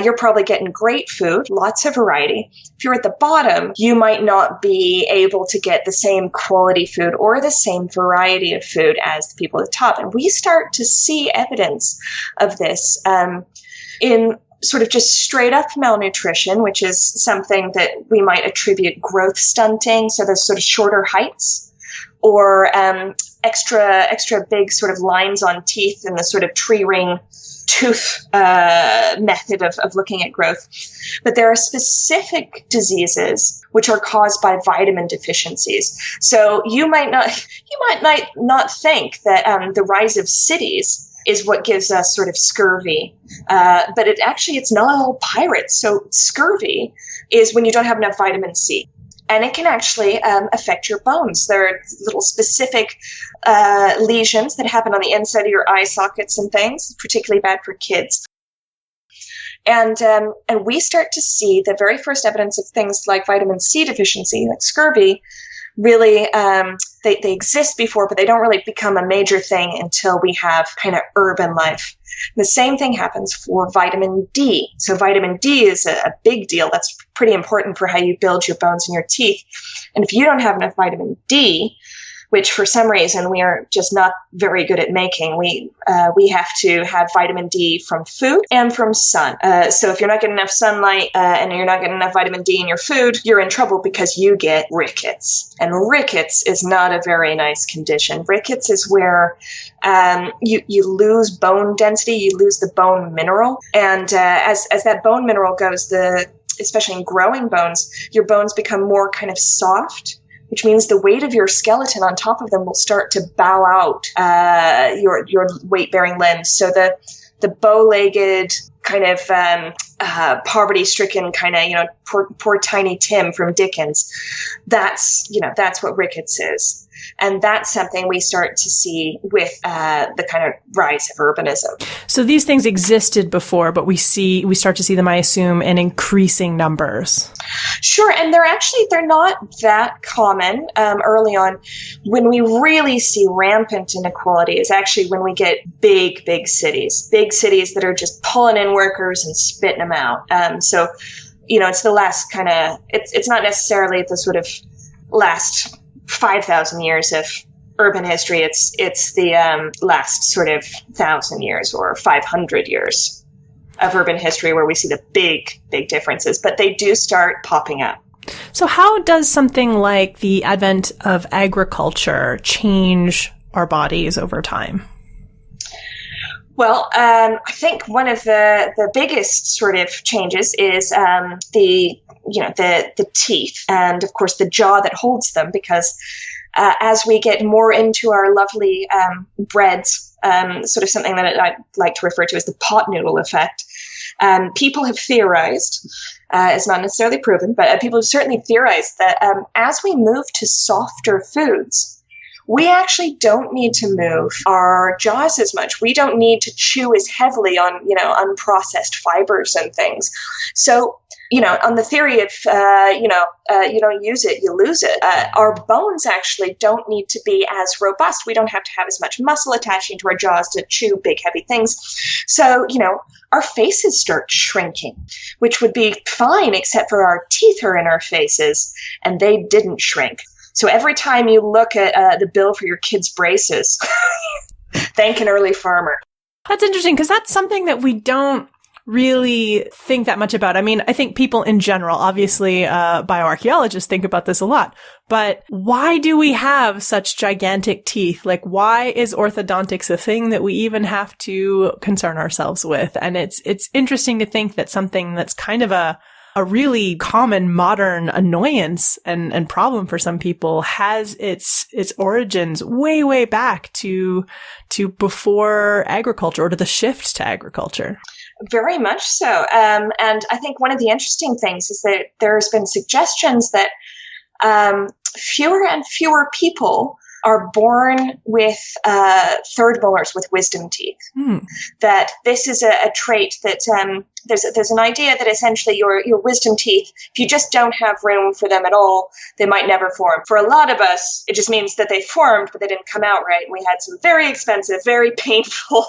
you're probably getting great food, lots of variety. If you're at the bottom, you might not be able to get the same quality food or the same variety of food as the people at the top. And we start to see evidence of this in sort of just straight up malnutrition, which is something that we might attribute growth stunting, so there's sort of shorter heights, or extra big sort of lines on teeth in the sort of tree ring tooth method of looking at growth. But there are specific diseases which are caused by vitamin deficiencies. So you might not think that the rise of cities is what gives us sort of scurvy. But it's not all pirates. So scurvy is when you don't have enough vitamin C. And it can actually affect your bones. There are little specific lesions that happen on the inside of your eye sockets and things, particularly bad for kids. And we start to see the very first evidence of things like vitamin C deficiency, like scurvy, really, they exist before, but they don't really become a major thing until we have kind of urban life. The same thing happens for vitamin D. So vitamin D is a big deal. That's pretty important for how you build your bones and your teeth. And if you don't have enough vitamin D, which for some reason we are just not very good at making. We have to have vitamin D from food and from sun. So if you're not getting enough sunlight and you're not getting enough vitamin D in your food, you're in trouble because you get rickets. And rickets is not a very nice condition. Rickets is where you lose bone density, you lose the bone mineral. And as that bone mineral goes, especially in growing bones, your bones become more kind of soft, which means the weight of your skeleton on top of them will start to bow out your weight-bearing limbs. So the bow-legged kind of poverty-stricken kind of, poor tiny Tim from Dickens, that's what rickets is. And that's something we start to see with the kind of rise of urbanism. So these things existed before, but we start to see them, I assume, in increasing numbers. Sure, and they're not that common early on. When we really see rampant inequality is actually when we get big cities that are just pulling in workers and spitting them out. So, it's the last kind of, it's not necessarily the sort of last 5,000 years of urban history. It's the last sort of 1,000 years or 500 years of urban history where we see the big differences, but they do start popping up. So how does something like the advent of agriculture change our bodies over time? Well, I think one of the biggest sort of changes is the teeth and, of course, the jaw that holds them, because as we get more into our lovely breads, sort of something that I like to refer to as the pot noodle effect, people have theorized, it's not necessarily proven, but people have certainly theorized that as we move to softer foods, we actually don't need to move our jaws as much. We don't need to chew as heavily on, unprocessed fibers and things. So, on the theory of, you don't use it, you lose it. Our bones actually don't need to be as robust. We don't have to have as much muscle attaching to our jaws to chew big, heavy things. So, our faces start shrinking, which would be fine, except for our teeth are in our faces, and they didn't shrink. So every time you look at the bill for your kids' braces, thank an early farmer. That's interesting, because that's something that we don't really think that much about. I mean, I think people in general, obviously bioarchaeologists think about this a lot, but why do we have such gigantic teeth? Like, why is orthodontics a thing that we even have to concern ourselves with? And it's interesting to think that something that's kind of a really common modern annoyance and problem for some people has its origins way back to before agriculture, or to the shift to agriculture. Very much so. And I think one of the interesting things is that there's been suggestions that fewer and fewer people are born with third molars, with wisdom teeth. That this is a trait that there's an idea that essentially your wisdom teeth, if you just don't have room for them at all, they might never form. For a lot of us, it just means that they formed, but they didn't come out right. And we had some very expensive, very painful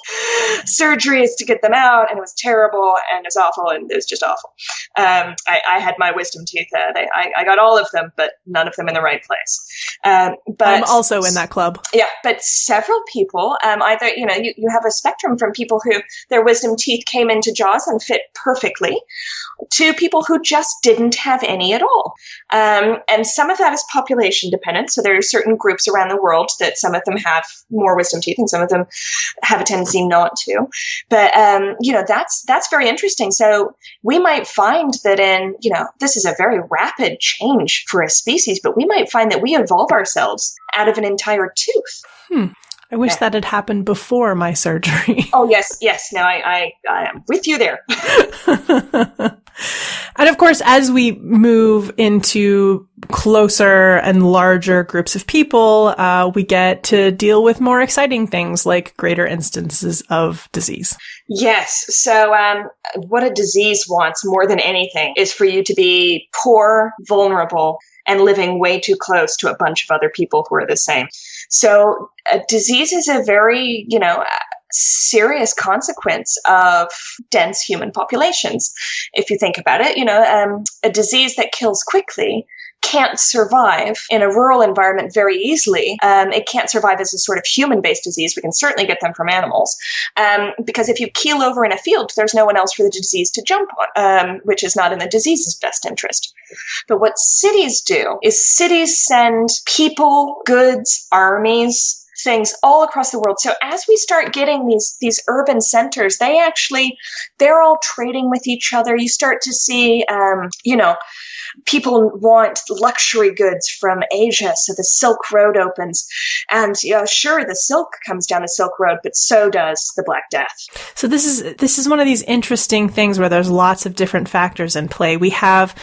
surgeries to get them out, and it was terrible, and it was awful, and it was just awful. I had my wisdom teeth. I got all of them, but none of them in the right place. But I'm also in that club. Yeah, but several people, either, you have a spectrum from people who their wisdom teeth came into jaws and fit perfectly, to people who just didn't have any at all. And some of that is population dependent. So there are certain groups around the world that some of them have more wisdom teeth and some of them have a tendency not to. But, that's very interesting. So we might find that this is a very rapid change for a species, but we might find that we evolve ourselves out of an entire tooth. I wish that had happened before my surgery. Oh, yes. No, I am with you there. And of course, as we move into closer and larger groups of people, we get to deal with more exciting things like greater instances of disease. Yes. So what a disease wants more than anything is for you to be poor, vulnerable, and living way too close to a bunch of other people who are the same. So disease is a very, serious consequence of dense human populations. If you think about it, a disease that kills quickly can't survive in a rural environment very easily. It can't survive as a sort of human-based disease. We can certainly get them from animals. Because if you keel over in a field, there's no one else for the disease to jump on, which is not in the disease's best interest. But what cities do is cities send people, goods, armies, things all across the world. So as we start getting these urban centers, they're all trading with each other. You start to see, people want luxury goods from Asia, so the Silk Road opens. And sure, the silk comes down the Silk Road, but so does the Black Death. So this is one of these interesting things where there's lots of different factors in play. We have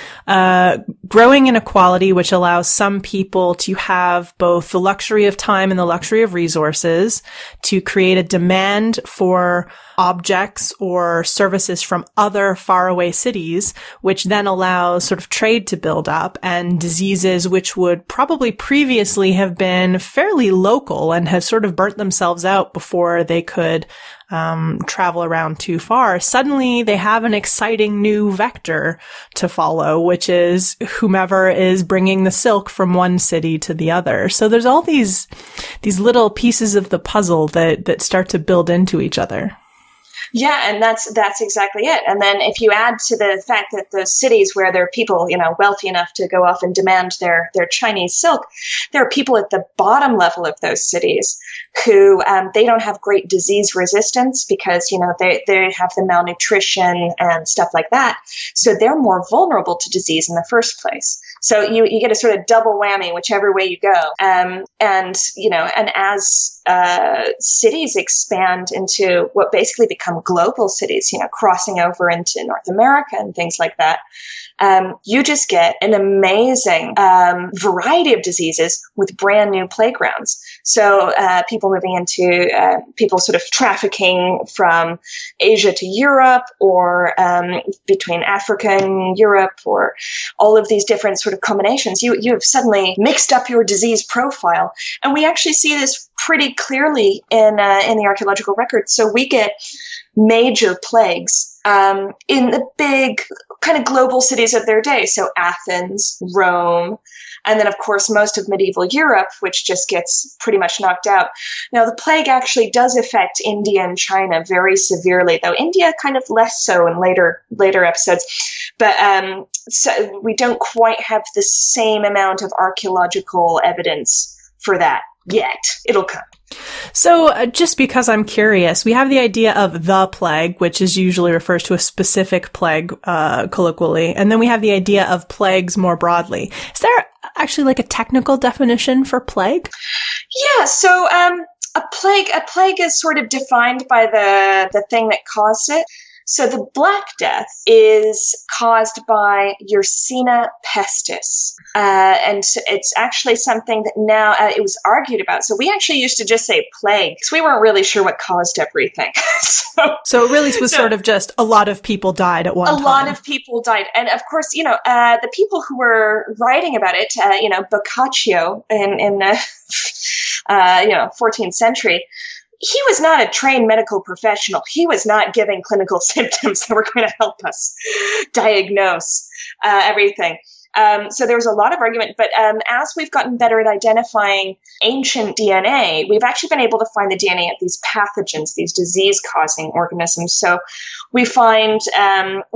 growing inequality, which allows some people to have both the luxury of time and the luxury of resources to create a demand for objects or services from other faraway cities, which then allows sort of trade to build up, and diseases which would probably previously have been fairly local and have sort of burnt themselves out before they could travel around too far. Suddenly they have an exciting new vector to follow, which is whomever is bringing the silk from one city to the other. So there's all these little pieces of the puzzle that start to build into each other. Yeah, and that's exactly it. And then if you add to the fact that those cities where there are people, wealthy enough to go off and demand their Chinese silk, there are people at the bottom level of those cities who they don't have great disease resistance because they have the malnutrition and stuff like that. So they're more vulnerable to disease in the first place. So you get a sort of double whammy whichever way you go. And as cities expand into what basically become global cities, crossing over into North America and things like that, you just get an amazing variety of diseases with brand new playgrounds. So people moving into people sort of trafficking from Asia to Europe, or between Africa and Europe, or all of these different sort of combinations. You have suddenly mixed up your disease profile, and we actually see this pretty clearly in the archaeological records. So we get major plagues in the big kind of global cities of their day. So Athens, Rome, and then, of course, most of medieval Europe, which just gets pretty much knocked out. Now, the plague actually does affect India and China very severely, though India kind of less so in later episodes. But so we don't quite have the same amount of archaeological evidence for that yet. It'll come. So just because I'm curious, we have the idea of the plague, which is usually refers to a specific plague colloquially, and then we have the idea of plagues more broadly. Is there actually like a technical definition for plague? Yeah, so a plague is sort of defined by the thing that caused it. So the Black Death is caused by Yersinia pestis. And it's actually something that now it was argued about. So we actually used to just say plague because we weren't really sure what caused everything. So it really was sort of just a lot of people died at one time. A lot of people died. And of course, the people who were writing about it, Boccaccio in the 14th century, he was not a trained medical professional. He was not giving clinical symptoms that were going to help us diagnose everything. So there was a lot of argument, but as we've gotten better at identifying ancient DNA, we've actually been able to find the DNA of these pathogens, these disease-causing organisms. So we find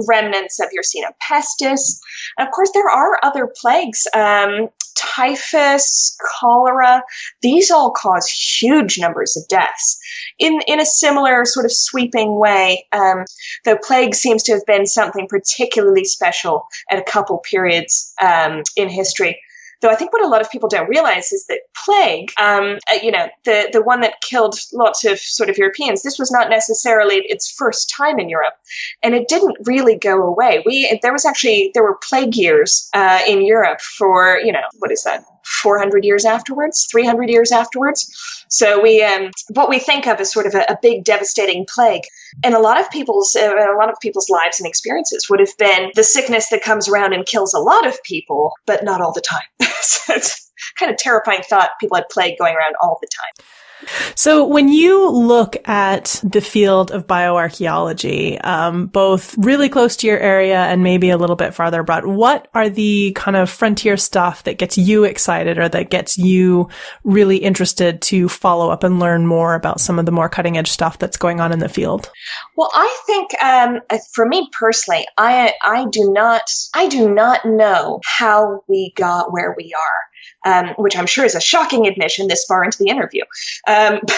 remnants of Yersinia pestis. And of course, there are other plagues, typhus, cholera. These all cause huge numbers of deaths. In a similar sort of sweeping way, though plague seems to have been something particularly special at a couple periods in history. Though I think what a lot of people don't realize is that plague, the one that killed lots of sort of Europeans, this was not necessarily its first time in Europe, and it didn't really go away. There were plague years in Europe for 400 years afterwards, 300 years afterwards. So what we think of as sort of a big devastating plague, and a lot of people's lives and experiences would have been the sickness that comes around and kills a lot of people, but not all the time. So it's kind of terrifying thought people had plague going around all the time. So when you look at the field of bioarchaeology, both really close to your area and maybe a little bit farther abroad, what are the kind of frontier stuff that gets you excited or that gets you really interested to follow up and learn more about some of the more cutting edge stuff that's going on in the field? Well, I think for me personally, I do not know how we got where we are. Which I'm sure is a shocking admission this far into the interview. But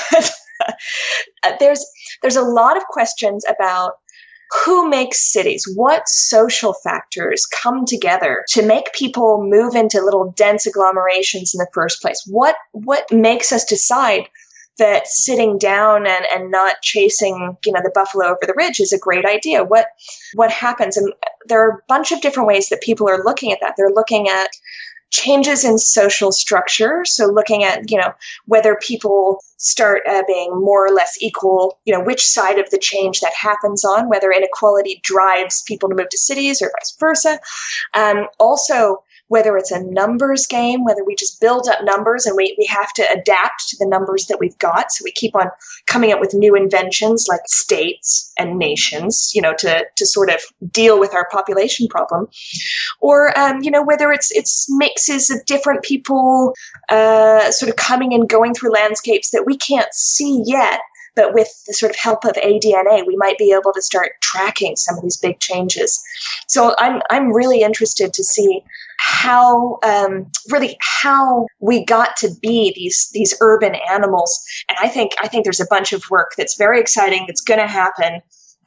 there's a lot of questions about who makes cities, what social factors come together to make people move into little dense agglomerations in the first place. What makes us decide that sitting down and not chasing, the buffalo over the ridge is a great idea? What happens? And there are a bunch of different ways that people are looking at that. They're looking at changes in social structure. So looking at, whether people start being more or less equal, which side of the change that happens on, whether inequality drives people to move to cities or vice versa. Also, whether it's a numbers game, whether we just build up numbers and we have to adapt to the numbers that we've got. So we keep on coming up with new inventions like states and nations, to sort of deal with our population problem. Or, whether it's mixes of different people sort of coming and going through landscapes that we can't see yet, But with the sort of help of aDNA, we might be able to start tracking some of these big changes. So I'm really interested to see how we got to be these urban animals. And I think there's a bunch of work that's very exciting that's going to happen.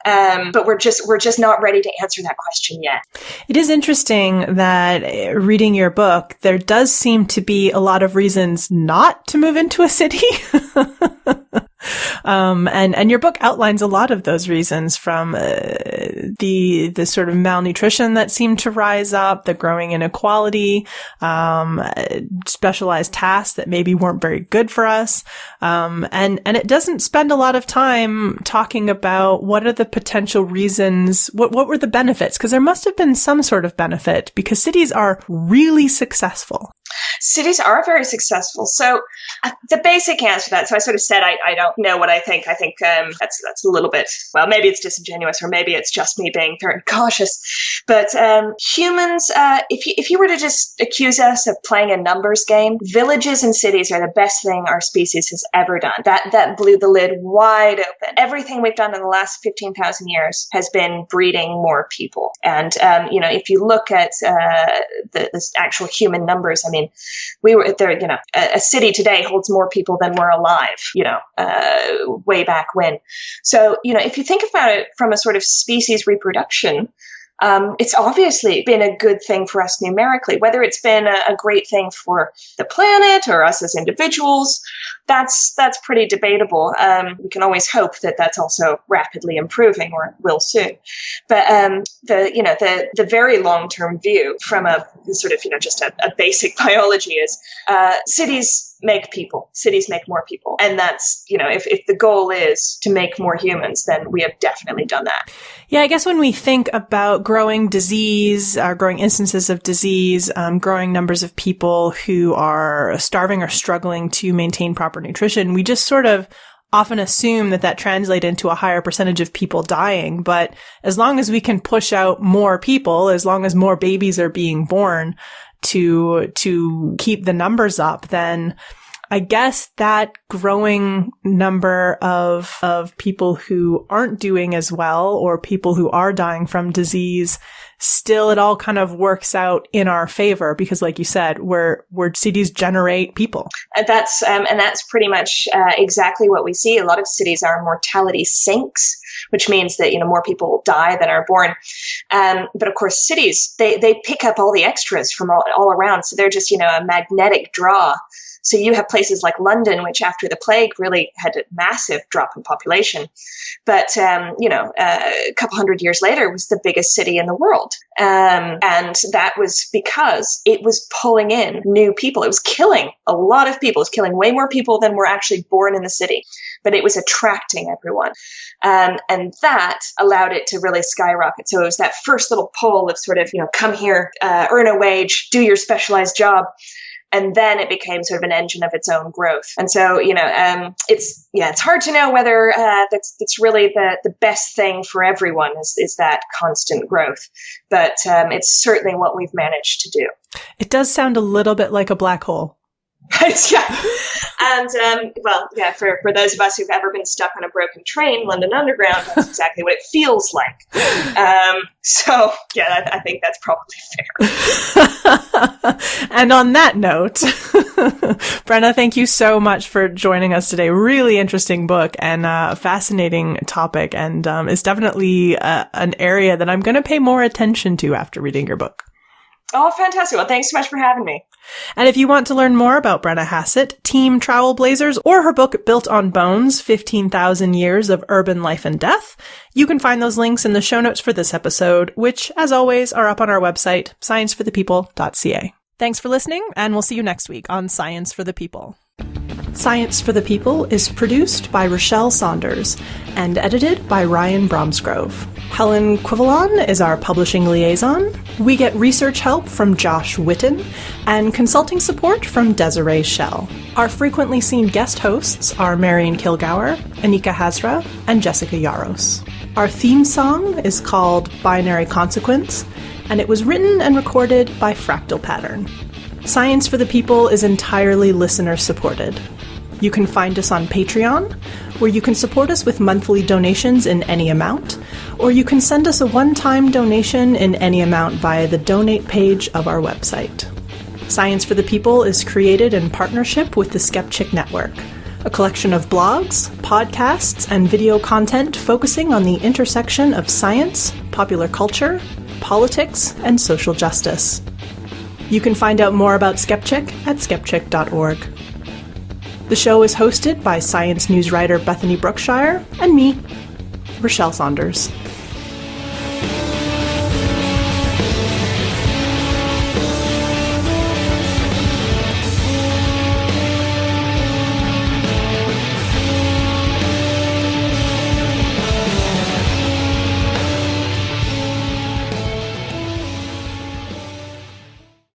But we're just not ready to answer that question yet. It is interesting that reading your book, there does seem to be a lot of reasons not to move into a city. And your book outlines a lot of those reasons, from the sort of malnutrition that seemed to rise up, the growing inequality, specialized tasks that maybe weren't very good for us. And it doesn't spend a lot of time talking about what are the potential reasons, what were the benefits? Because there must have been some sort of benefit, because cities are really successful. Cities are very successful. So the basic answer to that, so I sort of said I don't know what I think. I think that's a little bit, well, maybe it's disingenuous, or maybe it's just me being very cautious. But humans, if you were to just accuse us of playing a numbers game, villages and cities are the best thing our species has ever done. That blew the lid wide open. Everything we've done in the last 15,000 years has been breeding more people. And if you look at the actual human numbers, I mean, we were there, a city today holds more people than were alive, way back when. So, if you think about it from a sort of species reproduction, it's obviously been a good thing for us numerically. Whether it's been a great thing for the planet or us as individuals, that's pretty debatable. We can always hope that that's also rapidly improving, or will soon. But the very long-term view from a sort of just a basic biology is cities make people. Cities make more people. And that's, if the goal is to make more humans, then we have definitely done that. Yeah, I guess when we think about growing disease, growing instances of disease, growing numbers of people who are starving or struggling to maintain proper nutrition, we just sort of often assume that translates into a higher percentage of people dying. But as long as we can push out more people, as long as more babies are being born to keep the numbers up, then I guess that growing number of people who aren't doing as well, or people who are dying from disease, still it all kind of works out in our favor, because like you said, where cities generate people. And that's pretty much exactly what we see. A lot of cities, our mortality sinks, which means that more people die than are born. But of course, cities they pick up all the extras from all around, so they're just a magnetic draw. So you have places like London, which after the plague really had a massive drop in population. But, a couple hundred years later was the biggest city in the world. And that was because it was pulling in new people. It was killing a lot of people. It was killing way more people than were actually born in the city. But it was attracting everyone. And that allowed it to really skyrocket. So it was that first little pull of sort of, come here, earn a wage, do your specialized job. And then it became sort of an engine of its own growth. And so, it's hard to know whether that's really the best thing for everyone is that constant growth. But it's certainly what we've managed to do. It does sound a little bit like a black hole. Yeah. And, for those of us who've ever been stuck on a broken train, London Underground, that's exactly what it feels like. I think that's probably fair. And on that note, Brenna, thank you so much for joining us today. Really interesting book and a fascinating topic. And it's definitely an area that I'm going to pay more attention to after reading your book. Oh, fantastic. Well, thanks so much for having me. And if you want to learn more about Brenna Hassett, Team Trailblazers, or her book Built on Bones, 15,000 Years of Urban Life and Death, you can find those links in the show notes for this episode, which, as always, are up on our website, scienceforthepeople.ca. Thanks for listening, and we'll see you next week on Science for the People. Science for the People is produced by Rochelle Saunders and edited by Ryan Bromsgrove. Helen Quivalon is our publishing liaison. We get research help from Josh Witten and consulting support from Desiree Schell. Our frequently seen guest hosts are Marion Kilgour, Anika Hazra, and Jessica Yaros. Our theme song is called Binary Consequence, and it was written and recorded by Fractal Pattern. Science for the People is entirely listener-supported. You can find us on Patreon, where you can support us with monthly donations in any amount, or you can send us a one-time donation in any amount via the donate page of our website. Science for the People is created in partnership with the Skepchick Network, a collection of blogs, podcasts, and video content focusing on the intersection of science, popular culture, politics, and social justice. You can find out more about Skepchick at skepchick.org. The show is hosted by science news writer Bethany Brookshire and me, Rochelle Saunders.